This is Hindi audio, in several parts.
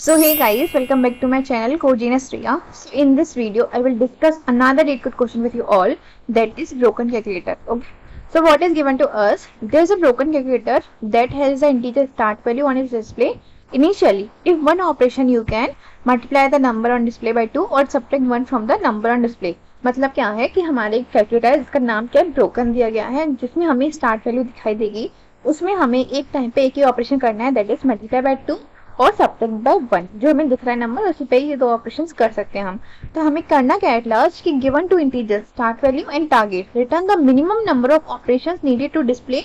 So hey guys, welcome back to my channel Cogenus Riya. So in this video, I will discuss another date code question with you all, that is broken calculator. Okay. So what is given to us? There is a broken calculator that has the integer start value on its display. Initially, if one operation you can multiply the number on display by 2 or subtract 1 from the number on display. मतलब क्या है कि हमारे एक कैलकुलेटर है जिसका नाम क्या है, ब्रोकन दिया गया है, जिसमें हमें स्टार्ट वैल्यू दिखाई देगी. उसमें हमें एक टाइम पे एक ही ऑपरेशन करना है, दैट इज मल्टीप्लाई बाय 2 और सब्ट्रैक्ट बाय 1. जो हमें दिख रहा है नंबर, उसी पे ये दो ऑपरेशंस कर सकते हैं हम. तो हमें करना क्या है एट लास्ट कि given two integers start value and target, return the minimum number of operations needed to display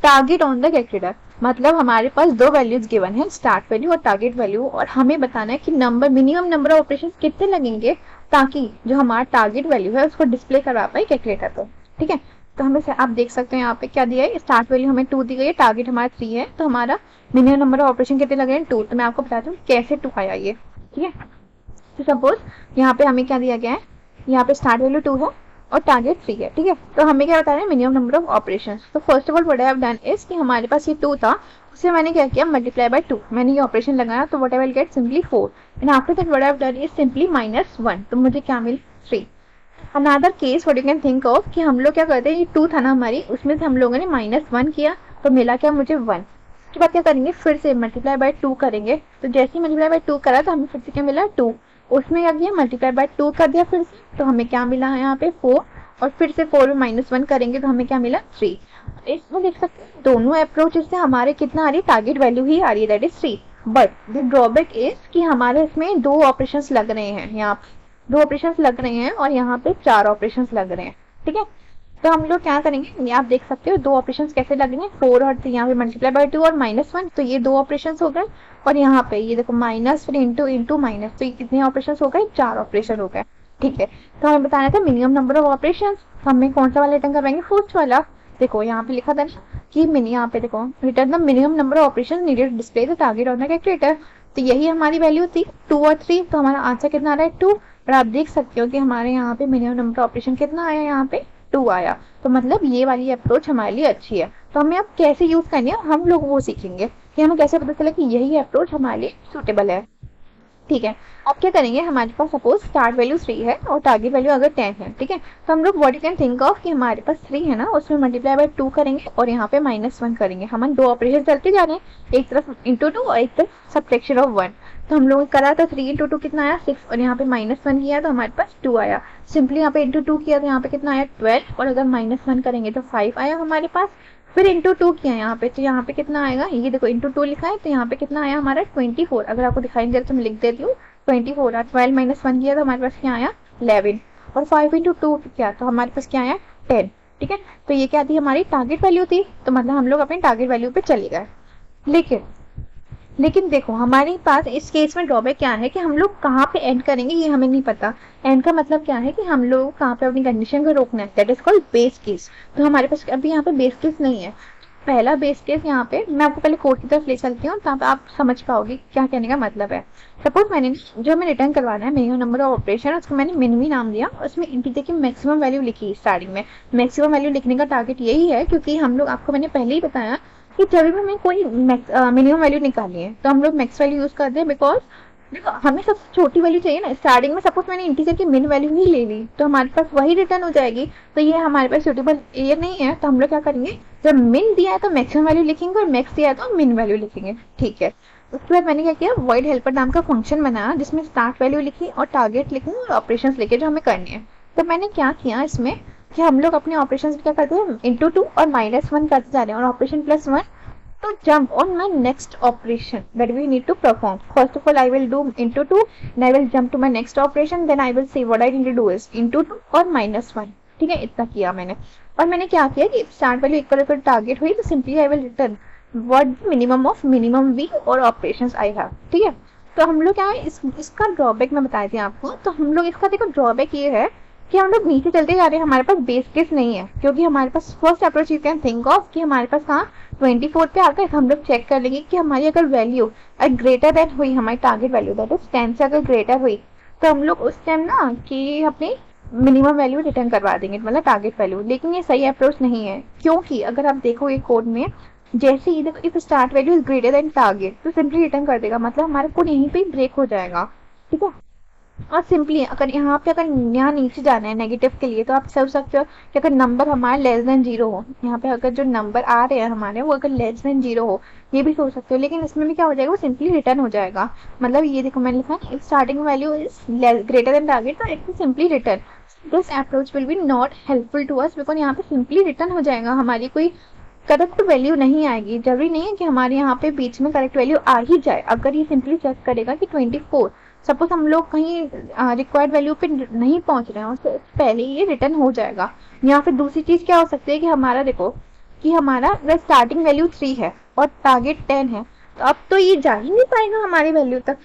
target on the calculator. मतलब हमारे पास दो वैल्यूज गिवन है, स्टार्ट वैल्यू और टारगेट वैल्यू, और हमें बताना है कि number minimum number of operations कितने लगेंगे ताकि जो हमारा टारगेट वैल्यू है उसको डिस्प्ले करवा पाए कैलकुलेटर पर. ठीक है. तो हमें आप देख सकते हैं यहाँ पे क्या दिया है, स्टार्ट वैल्यू हमें 2 दी गई है, टारगेट हमारा 3 है, तो हमारा मिनिमम नंबर ऑफ ऑपरेशन कितने लगे हैं 2. तो मैं आपको बताती हूँ कैसे 2 आया ये. ठीक है. तो सपोज यहाँ पे हमें क्या दिया गया है, यहाँ पे स्टार्ट वैल्यू 2 है और टारगेट 3 है. ठीक है. तो हमें क्या बताना है, मिनिमम नंबर ऑफ ऑपरेशंस. तो first of all what I have done is कि हमारे पास ये 2 था, उससे मैंने क्या किया, मल्टीप्लाई बाय 2. मैंने ये ऑपरेशन लगाया तो what I will get simply 4 and after that what I have done is simply -1. तो मुझे क्या मिल 3. Another case what you can think of कि हम लोग क्या करते हैं, ये 2 था ना हमारी, उसमें से हम लोगों ने -1 किया तो मिला क्या मुझे 1. उसके बाद क्या करेंगे, फिर से मल्टीप्लाई बाय 2 करेंगे. तो जैसे ही मल्टीप्लाई बाय 2 करा तो हमें फिर से क्या मिला 2. उसमें क्या किया, मल्टीप्लाई बाय 2 कर दिया फिर से, तो हमें क्या मिला है यहाँ पे 4. और फिर से 4 में -1 करेंगे तो हमें क्या मिला 3. इसमें देख सकते हैं दोनों अप्रोच से हमारे कितना आ रही है, टारगेट वैल्यू ही आ रही है, that is 3. But the drawback is कि हमारे इसमें दो ऑपरेशंस लग रहे हैं, यहाँ 2 ऑपरेशंस लग रहे हैं और यहाँ पे 4 ऑपरेशंस लग रहे हैं. ठीक है. तो हम लोग क्या करेंगे, ये आप देख सकते हो 2 ऑपरेशंस कैसे लग रहे हैं, 4 और 3. यहाँ पे मल्टीप्लाई बाय 2 और -1, तो ये 2 ऑपरेशंस हो गए. और यहाँ पे ये देखो माइनस फिर इंटू माइनस, तो ये कितने ऑपरेशंस हो गए, 4 ऑपरेशन हो गए. ठीक है. तो हमें बताना था मिनिमम नंबर ऑफ ऑपरेशंस. हमें कौन सा वाला रिटर्न करवाएंगे, फर्स्ट वाला. देखो यहाँ पे लिखा था कि यहाँ पे देखो return the minimum number of operations needed to display the target on the calculator. तो यही हमारी वैल्यू थी 2 और 3. तो हमारा आंसर कितना आ रहा है 2. और आप देख सकते हो कि हमारे यहाँ पे मिनिमम नंबर ऑफ ऑपरेशन कितना आया, यहाँ पे 2 आया. तो मतलब ये वाली अप्रोच हमारे लिए अच्छी है. तो हमें अब कैसे यूज करनी है हम लोग वो सीखेंगे कि हमें कैसे पता चला कि यही अप्रोच हमारे लिए सूटेबल है. ठीक है. अब क्या करेंगे, हमारे पास सपोज स्टार्ट वैल्यू 3 है और टारगेट वैल्यू अगर 10 है. ठीक है. तो हम लोग what you can think of कि हमारे पास 3 है ना, उसमें मल्टीप्लाई बाय 2 करेंगे और यहाँ पे -1 करेंगे. हम 2 ऑपरेशन चलते जा रहे हैं, एक तरफ इंटू 2 और एक तरफ सब्ट्रैक्शन ऑफ 1. तो हम लोगों ने करा तो 3 इंटू 2 कितना आया 6, और यहाँ पे -1 किया तो हमारे पास 2 आया. सिंपली यहाँ पे इंटू 2 किया तो यहाँ पे कितना आया 12, और अगर -1 करेंगे तो 5 आया हमारे पास. फिर इंटू 2 किया यहाँ पे, तो यहाँ पे कितना आएगा, ये देखो इंटू 2 लिखा है तो यहाँ पे कितना आया हमारा 24. अगर आपको दिखाई दे तो मैं लिख देती हूँ 24. और 12 -1 किया तो हमारे पास क्या आया 11. और 5 इंटू 2 किया तो हमारे पास क्या आया 10. ठीक है. तो ये क्या थी, हमारी टारगेट वैल्यू थी. तो मतलब हम लोग अपने टारगेट वैल्यू पे चले गए. लेकिन देखो हमारे पास इस केस में ड्रॉबैक क्या है कि हम लोग कहाँ पे एंड करेंगे ये हमें नहीं पता. एंड का मतलब क्या है कि हम लोग कहाँ पे अपनी कंडीशन को रोकना है, that is called base case. तो हमारे पास अभी यहाँ पे बेस केस नहीं है. पहला बेस केस यहाँ पे मैं आपको पहले कोड की तरफ ले चलती हूँ तब आप समझ पाओगे क्या कहने का मतलब है. सपोज मैंने जो हमें रिटर्न करवाना है मिनिमम नंबर ऑफ ऑपरेशन, उसको मैंने मिनिमी नाम दिया, उसमें इंटीजर की मैक्सिमम वैल्यू लिखी स्टार्टिंग में. मैक्सिमम वैल्यू लिखने का टारगेट यही है क्योंकि हम लोग, आपको मैंने पहले ही बताया कि जब भी हमें कोई मिनिमम वैल्यू निकालनी है तो हम लोग मैक्स वैल्यू यूज करते हैं. बिकॉज देखो हमें सबसे छोटी वैल्यू चाहिए ना स्टार्टिंग में. सपोज मैंने इंटीजर की मिन वैल्यू ही ले ली तो हमारे पास वही रिटर्न हो जाएगी. तो ये हमारे पास सूटेबल ये नहीं है. तो हम लोग क्या करेंगे, जब मिन दिया है तो मैक्सिमम वैल्यू लिखेंगे और मैक्स दिया है तो मिन वैल्यू लिखेंगे. ठीक है. उसके बाद मैंने क्या किया, वॉइड हेल्पर नाम का फंक्शन बनाया जिसमें स्टार्ट वैल्यू लिखी और टारगेट लिखी और ऑपरेशन लिखे जो हमें करने हैं. तो मैंने क्या किया इसमें कि हम लोग अपने ऑपरेशन क्या करते हैं, इंटू 2 और -1 करते जा रहे हैं और operation +1. to jump on my next operation that we need to perform. First of all, I will do into 2 and I will jump to my next operation. Then I will see what I need to do is into 2 और -1. ठीक है. इतना किया मैंने. और मैंने क्या किया कि start value equal to target हुई तो simply I will return what minimum of minimum we और ऑपरेशंस आई हैव. ठीक है. तो हम लोग क्या है इसका ड्रॉबैक मैं बताई थी आपको. तो हम लोग इसका देखो ड्रॉबैक ये है कि हम लोग नीचे चलते जा रहे हैं, हमारे पास बेस केस नहीं है. क्योंकि हमारे पास first approach you can think of कि हमारे पास कहाँ 24 पे आ गए. हम लोग चेक कर लेंगे कि हमारी अगर वैल्यू ग्रेटर देन हुई हमारी टारगेट वैल्यू, दैट इज 10 से अगर ग्रेटर हुई तो हम लोग उस टाइम ना कि अपनी मिनिमम वैल्यू रिटर्न करवा देंगे, मतलब टारगेट वैल्यू. लेकिन ये सही अप्रोच नहीं है क्योंकि अगर आप देखोगे कोड में जैसे ही देखो if start value is greater than target तो सिंपली रिटर्न कर देगा, मतलब हमारा कोड यहीं पे ब्रेक हो जाएगा, ठीक है। और सिंपली अगर यहाँ पे अगर यहाँ नीचे जाना है नेगेटिव के लिए तो आप सोच सकते हो कि अगर नंबर हमारा लेस देन जीरो हो, यहाँ पे अगर जो नंबर आ रहे हैं हमारे वो अगर लेस देन जीरो हो, ये भी सोच सकते हो, लेकिन इसमें भी क्या हो जाएगा, वो सिंपली रिटर्न हो जाएगा। मतलब ये देखो मैंने लिखा है starting value is greater than target तो it simply return. This approach will be not helpful to us because यहाँ पे सिंपली रिटर्न हो जाएगा, हमारी कोई करेक्ट वैल्यू नहीं आएगी। जरूरी नहीं है कि हमारे यहाँ पे बीच में करेक्ट वैल्यू आ ही जाए। अगर ये सिंपली चेक करेगा कि 24, सपोज हम लोग कहीं रिक्वायर्ड वैल्यू पे नहीं पहुंच रहे हैं उससे पहले ये रिटर्न हो जाएगा। या फिर दूसरी चीज क्या हो सकती है कि हमारा देखो कि हमारा अगर स्टार्टिंग वैल्यू 3 है और टारगेट 10 है तो अब तो ये जा ही नहीं पाएगा हमारी वैल्यू तक,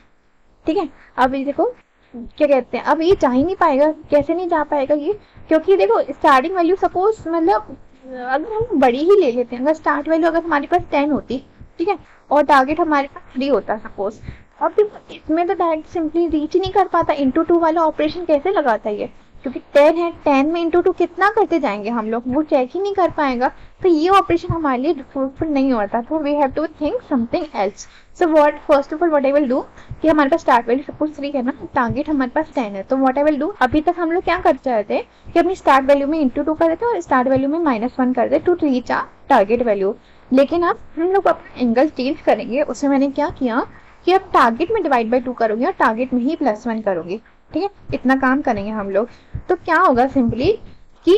ठीक है। अब ये देखो क्या कहते हैं, अब ये जा ही नहीं पाएगा। कैसे नहीं जा पाएगा ये, क्योंकि देखो स्टार्टिंग वैल्यू सपोज मतलब अगर हम बड़ी ही ले लेते हैं, अगर स्टार्ट वैल्यू अगर हमारे पास 10 होती, ठीक है, और टारगेट हमारे पास 3 होता सपोज, अब इसमें तो डायरेक्ट सिंपली रीच ही नहीं कर पाता। इंटू 2 वाला ऑपरेशन कैसे लगाता है ये, क्योंकि 10 है, 10 में इंटू 2 कितना करते जाएंगे हम लोग, वो चेक ही नहीं कर पाएगा। तो ये ऑपरेशन हमारे लिए फ्रूटफुल नहीं होता, तो we have to think something else. So what first of all what I will do कि हमारे पास स्टार्ट वैल्यू सपोज 3 है ना, टारगेट हमारे पास 10 है, तो व्हाट आई विल डू, अभी तक हम लोग क्या करते रहते हैं कि अपनी स्टार्ट वैल्यू में इंटू 2 कर देते और स्टार्ट वैल्यू में -1 कर दे to reach a target value. लेकिन अब हम लोग अपना एंगल चेंज करेंगे। उसमें मैंने क्या किया कि अब टारगेट में डिवाइड बाई 2 करूंगी और टारगेट में ही +1 करूंगी, ठीक है। इतना काम करेंगे हम लोग। तो क्या होगा सिंपली कि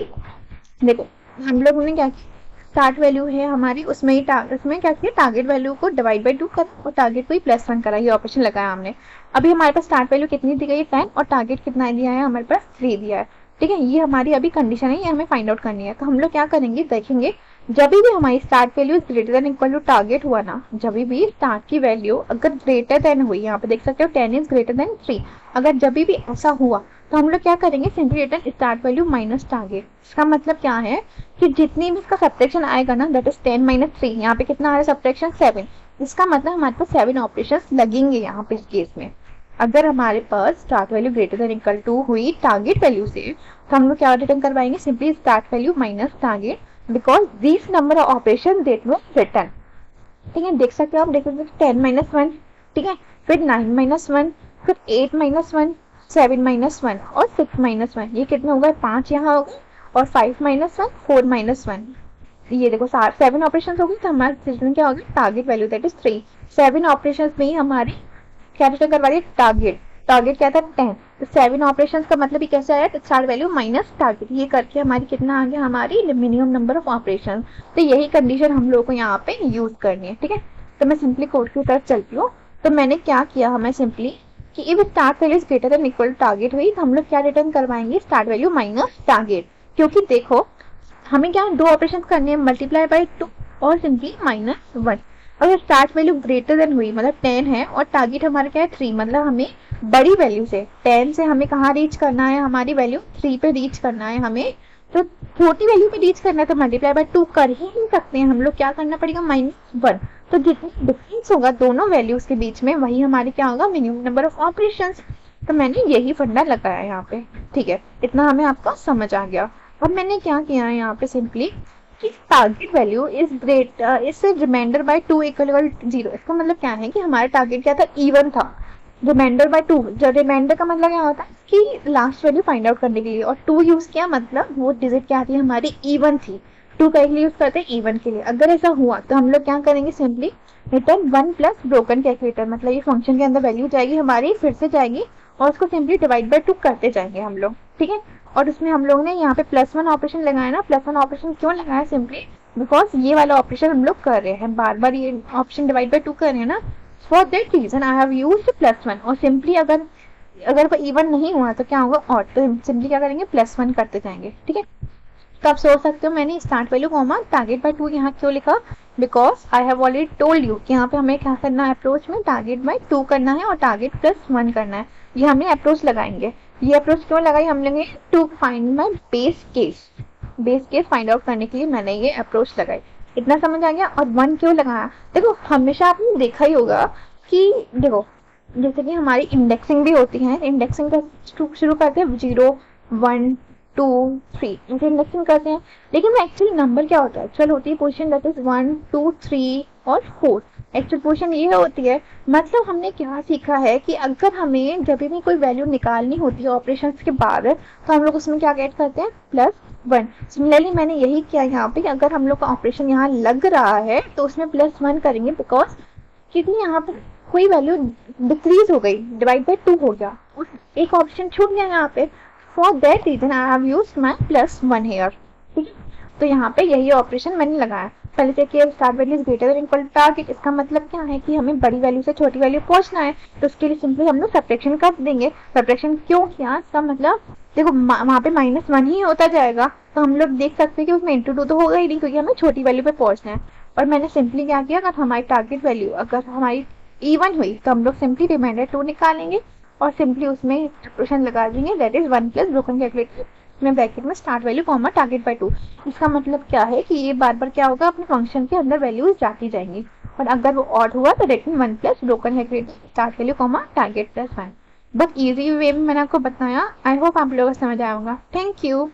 देखो हम लोग ने क्या किया, स्टार्ट वैल्यू है हमारी, उसमें ही उसमें क्या किया, टारगेट वैल्यू को डिवाइड बाई 2 करा और टारगेट को ही +1 करा, ये ऑपरेशन लगाया हमने। अभी हमारे पास स्टार्ट वैल्यू कितनी दी गई है 10 और टारगेट कितना दिया है हमारे पास 3 दिया है, ठीक है। ये हमारी अभी कंडीशन है, ये हमें फाइंड आउट करनी है। तो हम लोग क्या करेंगे, देखेंगे जब भी हमारी start value greater than equal to target हुआ ना, जब भी स्टार्ट की वैल्यू अगर ग्रेटर देन हुई, यहाँ पे देख सकते हो 10 इज ग्रेटर देन 3, अगर जब भी ऐसा हुआ तो हम लोग क्या करेंगे, simply return start value minus target. इसका मतलब क्या है कि जितनी भी इसका सब्ट्रैक्शन आएगा ना, दैट इज 10 - 3, यहाँ पे कितना आ रहा है सब्ट्रैक्शन 7, इसका मतलब हमारे पास 7 ऑपरेशन लगेंगे यहाँ पे इस केस में। अगर हमारे पास start value greater than equal to हुई टारगेट वैल्यू से तो हम लोग क्या रिटर्न करवाएंगे, simply start value minus target because this number of operation that will return, ठीक है। देख सकते हो आप, देख सकते हो 10 - 1, ठीक है, फिर 9 - 1, फिर 8 - 1, 7 - 1 और 6 - 1, ये कितने हो गए, 5 यहाँ हो गए और 5 - 1, 4 - 1, ये देखो 7 ऑपरेशन हो गए। तो हमारा रिटर्न क्या होगा, target value that is 3। 7 operation में ही हमारी क्या रिटर्न करवा रही है, टारगेट। टारगेट क्या था 10, तो 7 ऑपरेशन का मतलब ही कैसे आया, स्टार्ट वैल्यू माइनस टारगेट, ये करके हमारी कितना आ गया, हमारी मिनिमम नंबर ऑफ ऑपरेशन। तो यही कंडीशन हम लोग को यहाँ पे यूज करनी है, ठीक है। तो मैं सिंपली कोड की तरफ चलती हूँ। तो मैंने क्या किया, हमें सिंपली कि if start value is greater than equal to target हुई तो हम लोग क्या रिटर्न करवाएंगे, स्टार्ट वैल्यू माइनस टारगेट। क्योंकि देखो हमें क्या दो ऑपरेशन करने हैं, मल्टीप्लाई बाई 2 और सिंपली -1। अगर स्टार्ट वैल्यू ग्रेटर देन हुई मतलब 10 है और टारगेट हमारा क्या है 3, मतलब हमें बड़ी वैल्यू से 10 से हमें कहाँ रीच करना है, हमारी वैल्यू 3 पे रीच करना है हमें। तो छोटी वैल्यू पे रीच करना है तो मल्टीप्लाई बाय 2 कर ही नहीं सकते हैं हम लोग, क्या करना पड़ेगा -1। तो जितना डिफरेंस होगा दोनों वैल्यूज के बीच में वही हमारे क्या होगा, मिनिमम नंबर ऑफ ऑपरेशंस। तो मैंने यही फंडा लगाया यहाँ पे, ठीक है। इतना हमें आपका समझ आ गया। अब मैंने क्या किया है यहाँ पे सिंपली कि target value is great is remainder by 2 equal 0। इसका मतलब क्या है कि हमारा टारगेट क्या था, इवन था, रिमाइंडर बाय 2। जो रिमाइंडर का मतलब क्या होता है कि लास्ट वैल्यू फाइंड आउट करने के लिए, और 2 यूज किया मतलब वो डिजिट क्या थी हमारी, इवन थी। 2 का यूज करते हैं इवन के लिए। अगर ऐसा हुआ तो हम लोग क्या करेंगे, simply return 1 plus broken calculator, मतलब ये फंक्शन के अंदर वैल्यू जाएगी हमारी, फिर से जाएगी और उसको सिंपली डिवाइड बाय 2 करते जाएंगे हम लोग, ठीक है। और उसमें हम लोग ने यहाँ पे +1 ऑपरेशन लगाया ना, +1 ऑपरेशन क्यों लगाया, सिंपली बिकॉज ये वाला ऑपरेशन हम लोग कर रहे हैं, बार बार ये ऑप्शन डिवाइड बाय 2 कर रहे हैं ना, for that reason I have used +1। और सिंपली अगर वो इवन नहीं हुआ तो क्या होगा, और तो सिंपली क्या करेंगे, +1 करते जाएंगे, ठीक है। तो आप सोच सकते हो मैंने start value comma target by 2 यहाँ क्यों लिखा, because I have already told you कि यहाँ पे हमें क्या करना है, अप्रोच में टारगेट बाय 2 करना है और टारगेट +1 करना है। ये हमने अप्रोच लगाएंगे। ये अप्रोच क्यों लगाई हम लोग, to find my base case find out करने के लिए मैंने ये अप्रोच लगाई। इतना समझ आ गया। और 1 क्यों लगाया, देखो हमेशा आपने देखा ही होगा कि देखो जैसे कि हमारी इंडेक्सिंग भी होती है, इंडेक्सिंग का शुरू करते हैं 0 1 2 3 इनसे इंडक्शन करते हैं। लेकिन एक्चुअली नंबर क्या होता है, एक्चुअल होती है पोजीशन दैट इज 1 2 3 और 4। एक्चुअल पोजीशन ये होती है। मतलब हमने क्या सीखा है कि अगर हमें जब भी कोई वैल्यू निकालनी होती है ऑपरेशन के बाद, तो हम लोग उसमें क्या ऐड करते हैं, +1। सिमिलरली मैंने यही किया यहाँ पे, अगर हम लोग का ऑपरेशन यहाँ लग रहा है तो उसमें +1 करेंगे, बिकॉज क्योंकि यहाँ पे कोई वैल्यू डिक्रीज हो गई, डिवाइड बाई 2 हो गया, उस एक ऑप्शन छूट गया यहाँ पे। For that reason I have used my +1 here. ठीक है, तो यहाँ पे यही ऑपरेशन मैंने लगाया। पहले देखिए start value is greater than equal to target, इसका मतलब क्या है कि हमें बड़ी वैल्यू से छोटी वैल्यू पहुंचना है, तो उसके लिए सिंपली हम लोग सब्ट्रैक्शन कर देंगे। सब्ट्रैक्शन क्यों किया, इसका मतलब देखो वहाँ पे -1 ही होता जाएगा, तो हम लोग देख सकते हैं कि उसमें इंटू 2 तो होगा ही नहीं, क्योंकि हमें छोटी वैल्यू पे पहुंचना है। और मैंने सिंपली क्या किया, अगर हमारी टारगेट वैल्यू अगर हमारी इवन हुई तो हम लोग सिंपली रिमाइंडर 2 निकालेंगे और सिंपली उसमें एक्सप्रेशन लगा देंगे, that is 1 plus broken calculator में ब्रैकेट में start value comma target by 2। इसका मतलब क्या है कि ये बार बार क्या होगा, अपने फंक्शन के अंदर वैल्यूज जाती जाएंगी, और अगर वो ऑड हुआ तो that mean 1 plus broken calculator start value comma target +1। But easy way में मैंने आपको बताया। आई होप आप लोगों को समझ आया होगा। Thank you.